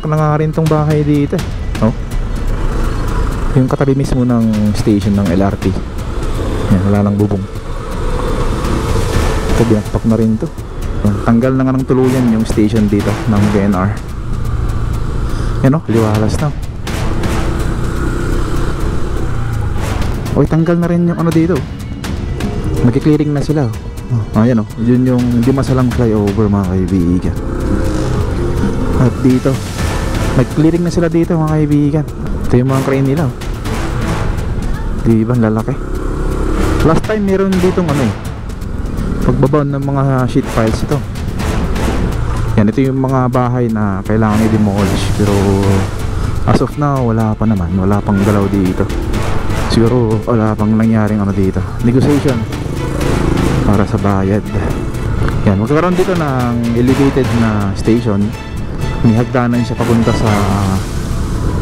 na nga rin tong bahay dito. Oh. Yung katabi mismo ng station ng LRT. Yan, wala nang bubong. Ito, binakpak na rin to. Yan, tanggal na nga ng tuluyan yung station dito ng BNR. Yan o, liwalas na. Oy, tanggal na rin yung ano dito. Nagki-clearing na sila. Ayan o, yun yung Dimasalang flyover mga kaibigan. At dito nag-clearing na sila dito mga kaibigan. Ito yung mga crane nila. Diba, lalaki. Last time meron ditong ano eh, pagbabaon ng mga sheet piles ito. Yan, ito yung mga bahay na kailangan i-demolish. Pero as of now, wala pa naman. Wala pang galaw dito. Siguro wala pang nangyaring ano dito, negotiation para sa bayad. Yan, magkakaroon dito ng elevated na station. May hagdanan siya papunta sa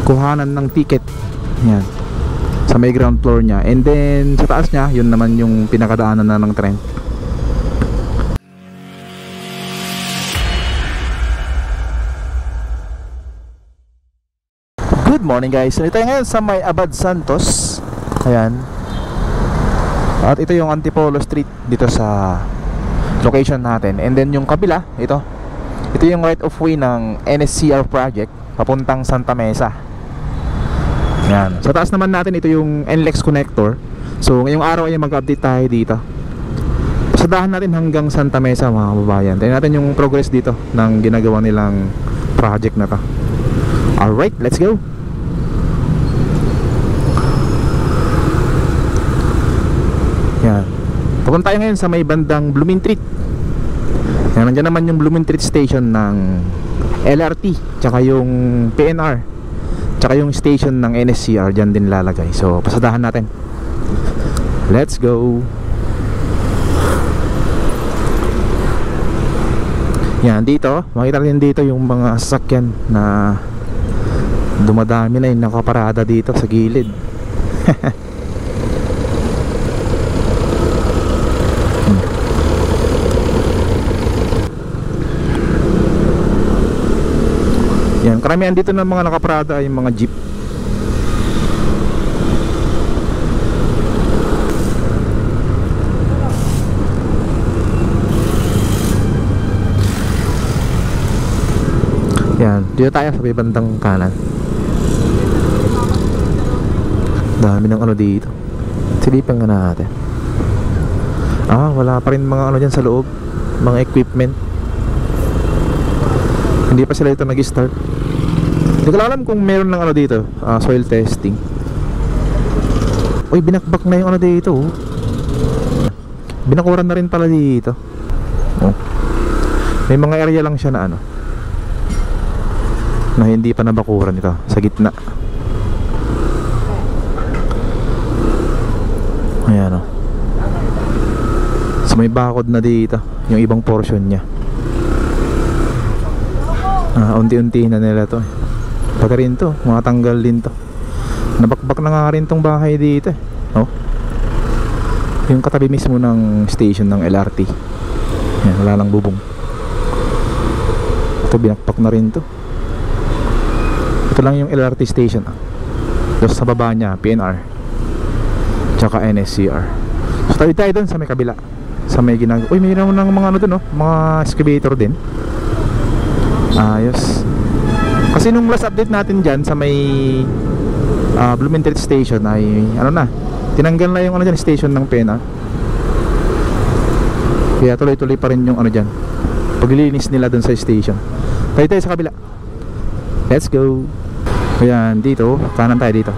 kuhanan ng ticket. Yan, sa may ground floor niya. And then sa taas niya, yun naman yung pinakadaanan na ng tren. Good morning guys. Ito ngayon sa may Abad Santos. Ayan. At ito yung Antipolo Street dito sa location natin. And then yung kabila, ito yung right of way ng NSCR project papuntang Santa Mesa. Yan. Sa taas naman natin, ito yung NLEX connector. So ngayong araw ay mag-update tayo dito. Pasadahan natin hanggang Santa Mesa mga kababayan. Tingnan natin yung progress dito ng ginagawa nilang project na to. Alright, let's go. Yan. Pupunta tayo ngayon sa may bandang Blooming Treat. Yan, nandiyan naman yung Blooming Treat station ng LRT, tsaka yung PNR, tsaka yung station ng NSCR. Diyan din lalagay. So pasadahan natin. Let's go. Yan, dito makita rin dito yung mga sasakyan na dumadami na yung nakaparada dito sa gilid. Yan, karamihan dito ng mga nakaparada ay yung mga jeep. Yan, dito tayo sa may bandang kanan. Dami ng ano dito. Silipan nga natin. Wala pa rin mga ano dyan sa loob, mga equipment. Hindi pa sila ito nag-start. Hindi ko alam kung meron ng ano dito, soil testing. Uy, binakbak na yung ano dito. Binakuran na rin pala dito. May mga area lang siya na ano, na hindi pa nabakuran. Ito sa gitna. Ayan o. So may bakod na dito yung ibang portion nya. Unti-unti na nila to. Pati rin to, matanggal din to. Nabakbak na nga rin tong bahay dito eh. Yung katabi mismo ng station ng LRT. Yan, wala nang bubong. Ito, binakpak na rin to. Ito lang yung LRT station. Tapos sa baba nya, PNR tsaka NSCR. So tayo doon sa may kabila, sa may ginagawa. Uy, mayroon ng mga ano dun, mga excavator din. Ayos. Kasi nung last update natin dyan sa may Blooming Treat station ay ano na, tinanggal na yung ano dyan, station ng PNR. Kaya tuloy-tuloy pa rin yung ano dyan, paglilinis nila dun sa station. Tayo sa kabila. Let's go. Ayan, dito, kanan tayo dito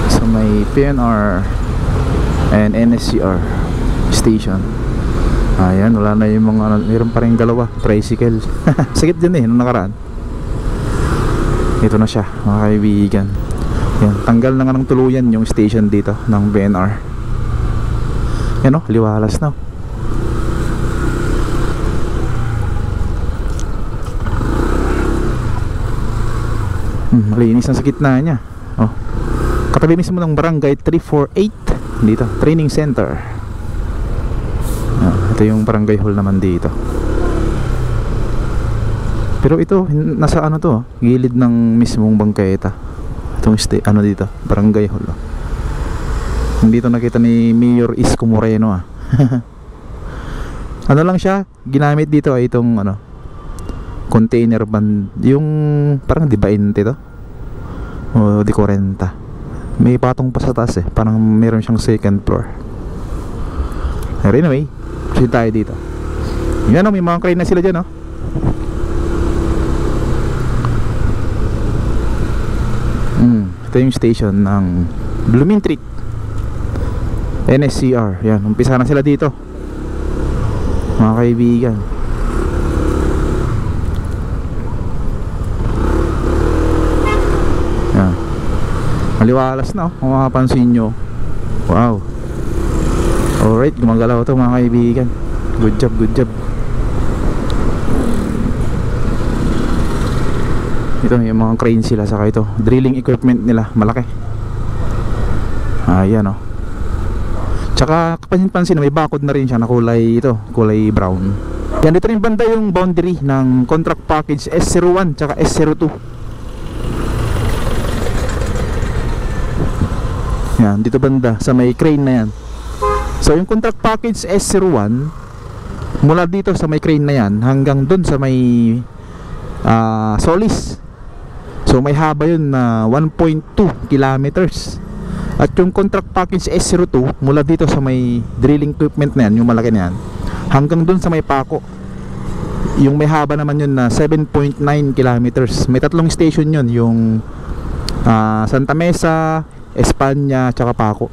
sa may PNR and NSCR station. Ayan, wala na yung mga, mayroon pa rin dalawa tricycle. Sakit din nung nakaraan. Ito na siya mga kaibigan. Yan, tanggal na nga ng tuluyan yung station dito ng BNR. Yan o, liwalas na. Malinis ang sa gitna niya. Katabi mismo ng barangay 348 dito, training center. Ito yung barangay hall naman dito. Pero ito, nasa ano to, gilid ng mismong bangketa. Itong ano dito, barangay hall. Hindi to nakita ni Mayor Isko Moreno Ano lang siya, ginamit dito ay itong ano, container van, yung parang di 20 to o di 40. May patong pa sa taas parang meron siyang second floor. Pero anyway, kasi tayo dito. Yan may mga crane na sila dyan Ito yung station ng Blooming Treat NSCR. Yan, umpisa na sila dito mga kaibigan. Yan, maliwalas na kung makapansin nyo. Wow. Alright, gumagalaw to mga kaibigan. Good job, good job. Ito yung mga crane sila, saka ito drilling equipment nila, malaki. Ayan Tsaka kapansin-pansin may bakod na rin siya na kulay kulay brown. Yan, dito rin banda yung boundary ng contract package S01 tsaka S02. Yan, dito banda sa may crane na yan. So yung contract package S01 mula dito sa may crane na yan hanggang dun sa may Solis. So may haba yun na 1.2 kilometers. At yung contract package S02 mula dito sa may drilling equipment na yan, yung malaki na yan, hanggang dun sa may Paco, yung may haba naman yun na 7.9 kilometers. May tatlong station yun, yung Santa Mesa, Espanya, tsaka Paco.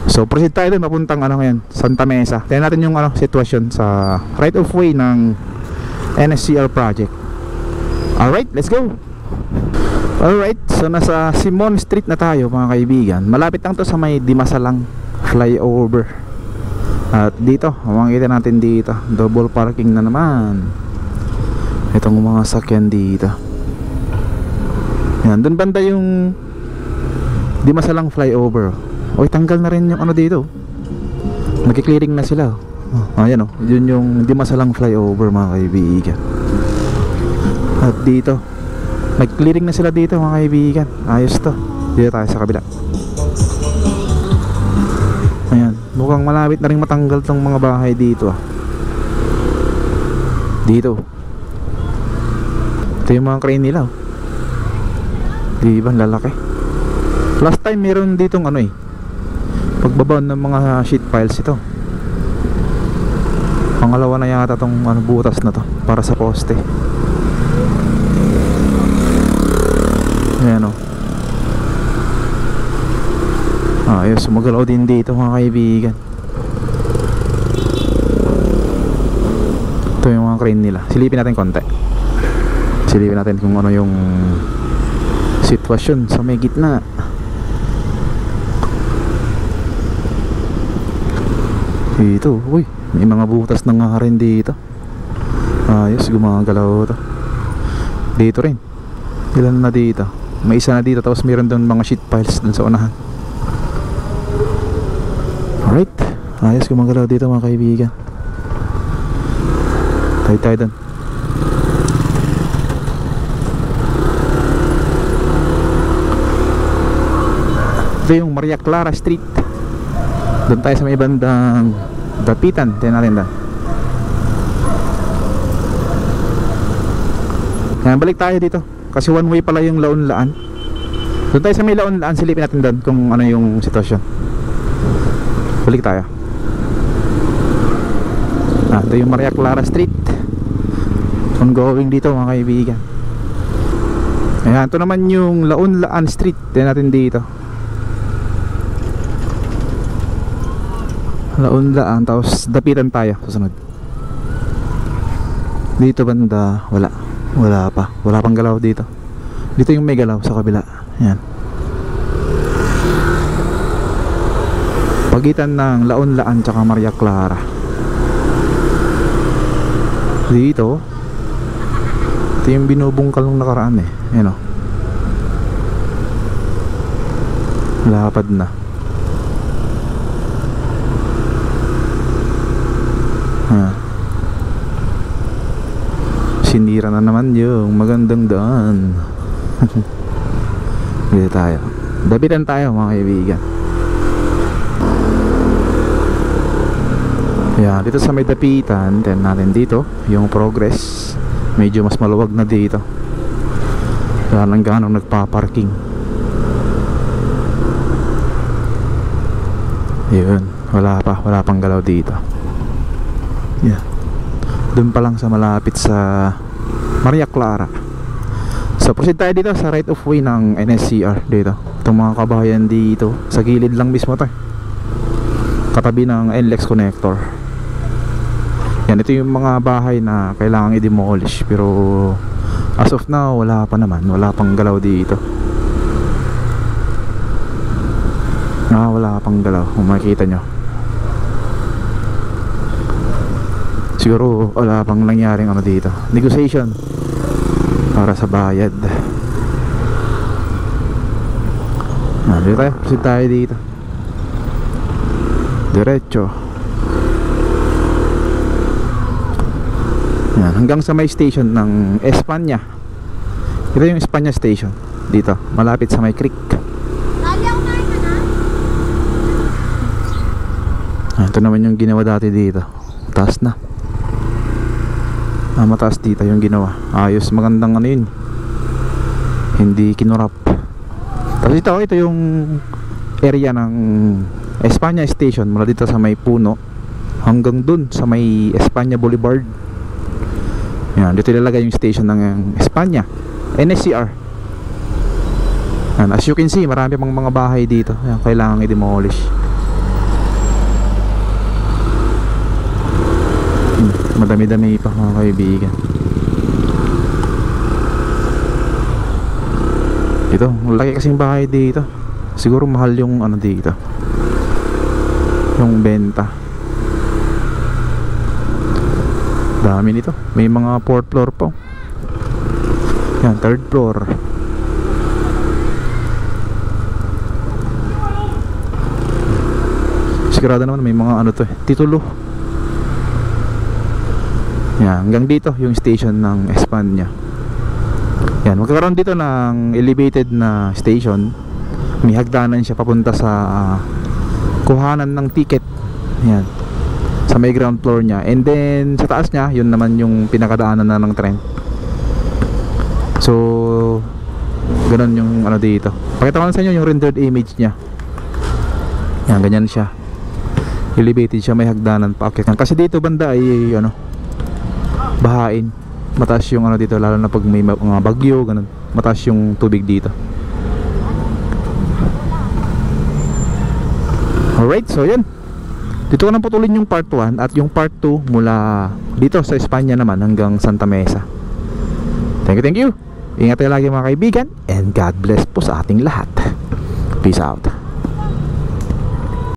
So proceed tayo dun, mapuntang ngayon, Santa Mesa. Tingnan natin yung sitwasyon sa right of way ng NSCR project. Alright, let's go. Alright, so nasa Simon Street na tayo mga kaibigan. Malapit lang to sa may Dimasalang flyover. At dito, makikita natin dito, double parking na naman itong mga sakyan dito. Yan, dun banda yung Dimasalang flyover. Oy, tanggal na rin yung dito. Nagki-clearing na sila. Ayan yun yung Dimasalang flyover mga kaibigan. At dito nag-clearing na sila dito mga kaibigan. Ayos to. Dito tayo sa kabila. Ayan, mukhang malapit na rin matanggal tong mga bahay dito Dito. Ito yung mga crane nila Diba, lalaki. Last time meron ditong pagbabaw ng mga sheet piles ito. Pangalawa na yata tong butas na to para sa poste. Ayan ayos, sumagalaw din dito mga kaibigan. Ito yung mga crane nila. Silipin natin konti. Silipin natin kung ano yung sitwasyon sa may gitna. Dito, uy, may mga butas na nga rin dito. Ayos, gumagalaw to. Dito rin. Ilan na dito? May isa na dito, tapos meron doon mga sheet piles dun sa unahan. Alright, ayos, gumagalaw dito mga kaibigan. Tayo doon. Ito yung Maria Clara Street. Doon tayo sa may bandang Dapitan. Tingnan natin doon. Yan, balik tayo dito kasi one way pala yung Laon-Laan. Doon tayo sa may Laon-Laan, silipin natin doon kung ano yung sitwasyon. Balik tayo. Ito yung Maria Clara Street. Ongoing dito mga kaibigan. Ayan, ito naman yung Laon-Laan Street. Tingnan natin dito. Laon-Laan, tapos Dapitan tayo susunod. Dito banda, wala pang galaw dito. Dito yung may galaw sa kabila. Ayan, pagitan ng Laon-Laan tsaka Maria Clara. Dito ito yung binubungkal nung nakaraan Ayan lapad na. Sinira na naman yung magandang daan. Dito tayo. Dapitan tayo mga kaibigan. Yan, dito sa may dapitan, tignan natin dito yung progress. Medyo mas maluwag na dito. Wala nang ganong nagpa-parking. Yun, wala pang galaw dito. Yan, doon pa lang sa malapit sa Maria Clara. So proceed tayo dito sa right of way ng NSCR dito. Itong mga kabahayan dito, sa gilid lang mismo to, katabi ng NLEX connector. Yan, ito yung mga bahay na kailangan i-demolish, pero as of now wala pa naman, wala pang galaw dito. Wala pang galaw, kung makikita nyo. Siguro wala pang nangyaring ano dito, negotiation para sa bayad. Dito tayo, proceed tayo dito. Diretso. Yan, hanggang sa may station ng Espanya. Ito yung Espanya station dito, malapit sa may creek. Ito naman yung ginawa dati dito. Taas na. Mataas dito yung ginawa. Ayos, magandang ano yun. Hindi kinurap. Tapos ito yung area ng Espanya station, mula dito sa may puno hanggang dun sa may Espanya Boulevard. Yan, dito ilalagay yung station ng Espanya NSCR. Yan, as you can see, marami pang mga bahay dito. Yan, kailangan i-demolish. Madami-dami pa mga kaibigan. Ito, laki kasing bahay dito. Siguro mahal yung ano dito, yung benta. Dami nito. May mga 4th floor po. Yan, 3rd floor. Sigurado naman may mga ano to titulo. Yan, hanggang dito yung station ng Espanya. Yan, magkakaroon dito ng elevated na station. May hagdanan siya papunta sa kuhanan ng ticket. Yan, sa may ground floor niya. And then sa taas niya, yun naman yung pinakadaanan na ng tren. So ganun yung ano dito. Pakita ko sa inyo yung rendered image niya. Yan, ganyan siya. Elevated siya, may hagdanan paakyat. Kasi dito banda ay ano, bahain. Mataas yung ano dito, lalo na pag may mga bagyo, ganun. Mataas yung tubig dito. Alright, so yun. Dito ko nang putulin yung part 1 at yung part 2 mula dito sa Espanya naman hanggang Santa Mesa. Thank you. Ingat tayo lagi mga kaibigan, and God bless po sa ating lahat. Peace out.